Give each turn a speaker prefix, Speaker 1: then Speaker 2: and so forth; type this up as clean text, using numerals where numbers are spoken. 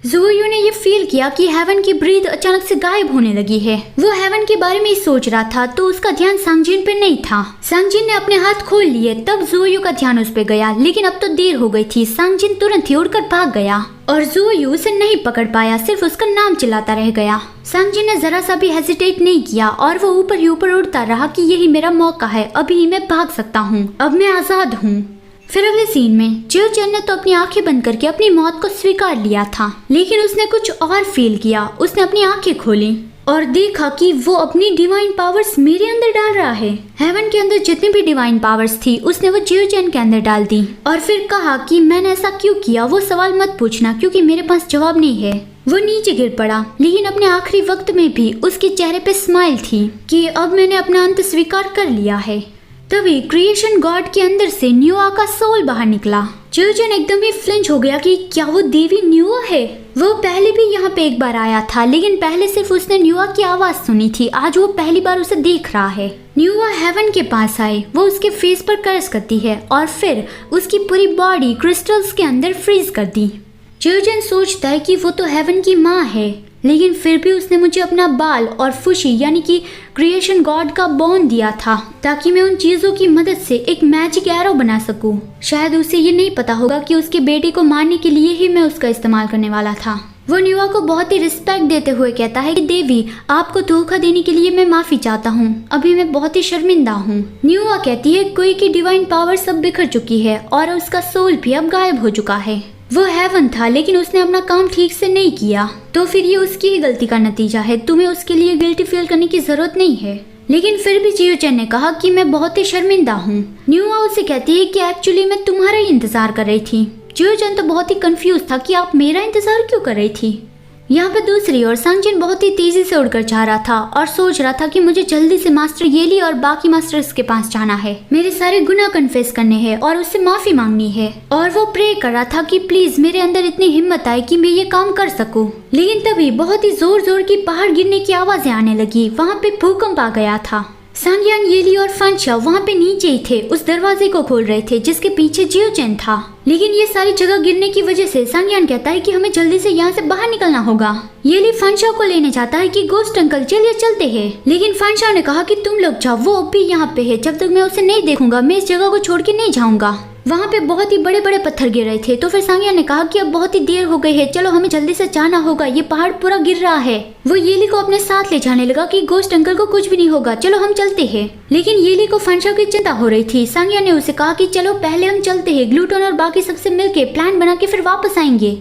Speaker 1: ज़ोयू ने ये फील किया कि हेवन की ब्रीथ अचानक से गायब होने लगी है। वो हेवन के बारे में ही सोच रहा था तो उसका ध्यान सांगजिन पे नहीं था। सांगजिन ने अपने हाथ खोल लिए, तब ज़ोयू का ध्यान उस पे गया, लेकिन अब तो देर हो गई थी। सांगजिन तुरंत ही उड़कर भाग गया और ज़ोयू उसे नहीं पकड़ पाया, सिर्फ उसका नाम चिल्लाता रह गया। सांगजिन ने जरा सा भी हेजिटेट नहीं किया और वो ऊपर ही ऊपर उड़ता रहा कि यही मेरा मौका है, अभी ही मैं भाग सकता हूँ, अब मैं आजाद हूँ। फिर अगले सीन में जियो चेन ने तो अपनी आंखें बंद करके अपनी मौत को स्वीकार लिया था, लेकिन उसने कुछ और फील किया। उसने अपनी आंखें खोली और देखा कि वो अपनी डिवाइन पावर्स मेरे अंदर डाल रहा है। हेवन के अंदर जितनी भी डिवाइन पावर्स थी उसने वो जियो चेन के अंदर डाल दी और फिर कहा कि मैंने ऐसा क्यों किया वो सवाल मत पूछना, क्योंकि मेरे पास जवाब नहीं है। वो नीचे गिर पड़ा, लेकिन अपने आखिरी वक्त में भी उसके चेहरे पे स्माइल थी कि अब मैंने अपना अंत स्वीकार कर लिया है। तभी क्रिएशन गॉड के अंदर से न्यूआ का सोल बाहर निकला। जियोचेन एकदम ही फ्लिंच हो गया कि क्या वो देवी न्यूआ है। वो पहले भी यहाँ पे एक बार आया था, लेकिन पहले सिर्फ उसने न्यूआ की आवाज सुनी थी, आज वो पहली बार उसे देख रहा है। न्यूआ हेवन के पास आए, वो उसके फेस पर कर्स करती है और फिर उसकी पूरी बॉडी क्रिस्टल्स के अंदर फ्रीज कर दी। जियोचेन सोचता है कि वो तो हेवन की माँ है, लेकिन फिर भी उसने मुझे अपना बाल और फुशी यानी कि क्रिएशन गॉड का बोन दिया था ताकि मैं उन चीजों की मदद से एक मैजिक एरो बना सकूं। शायद उसे ये नहीं पता होगा कि उसके बेटे को मारने के लिए ही मैं उसका इस्तेमाल करने वाला था। वो न्यूआ को बहुत ही रिस्पेक्ट देते हुए कहता है कि देवी, आपको धोखा देने के लिए मैं माफी चाहता हूँ, अभी मैं बहुत ही शर्मिंदा हूँ। न्यूआ कहती है कोई की डिवाइन पावर सब बिखर चुकी है और उसका सोल भी अब गायब हो चुका है। वो हेवन था, लेकिन उसने अपना काम ठीक से नहीं किया, तो फिर ये उसकी ही गलती का नतीजा है। तुम्हें उसके लिए गिल्टी फील करने की जरूरत नहीं है। लेकिन फिर भी जियोचेन ने कहा कि मैं बहुत ही शर्मिंदा हूँ। न्यूआ उसे कहती है कि एक्चुअली मैं तुम्हारा ही इंतजार कर रही थी। जियोचेन तो बहुत ही कंफ्यूज था कि आप मेरा इंतजार क्यों कर रही थी। यहाँ पे दूसरी ओर सांगजिन बहुत ही तेजी से उड़कर जा रहा था और सोच रहा था कि मुझे जल्दी से मास्टर येली और बाकी मास्टर्स के पास जाना है, मेरे सारे गुनाह कन्फेस करने हैं और उससे माफी मांगनी है। और वो प्रे कर रहा था कि प्लीज मेरे अंदर इतनी हिम्मत आए कि मैं ये काम कर सकूं। लेकिन तभी बहुत ही जोर जोर की पहाड़ गिरने की आवाजें आने लगी। वहाँ पे भूकंप आ गया था। सांगियान, येली और फांशा वहाँ पे नीचे ही थे, उस दरवाजे को खोल रहे थे जिसके पीछे जियोचेन था। लेकिन ये सारी जगह गिरने की वजह से सांगियान कहता है कि हमें जल्दी से यहाँ से बाहर निकलना होगा। येली फांशा को लेने जाता है कि गोस्ट अंकल चलिए चलते हैं, लेकिन फांशा ने कहा कि तुम लोग जाओ, वो अब भी यहाँ पे है, जब तक मैं उसे नहीं देखूंगा मैं इस जगह को छोड़ के नहीं जाऊंगा। वहाँ पे बहुत ही बड़े बड़े पत्थर गिर रहे थे, तो फिर सांगियान ने कहा कि अब बहुत ही देर हो गई है, चलो हमें जल्दी से जाना होगा, ये पहाड़ पूरा गिर रहा है। वो येली को अपने साथ ले जाने लगा कि गोस्ट अंकल को कुछ भी नहीं होगा, चलो हम चलते हैं। लेकिन येली को फांशा की चिंता हो रही थी। सांगियान ने उसे कहा कि चलो पहले हम चलते हैं, ग्लूटन और बाकी सबसे मिलके प्लान बना के फिर वापस आएंगे।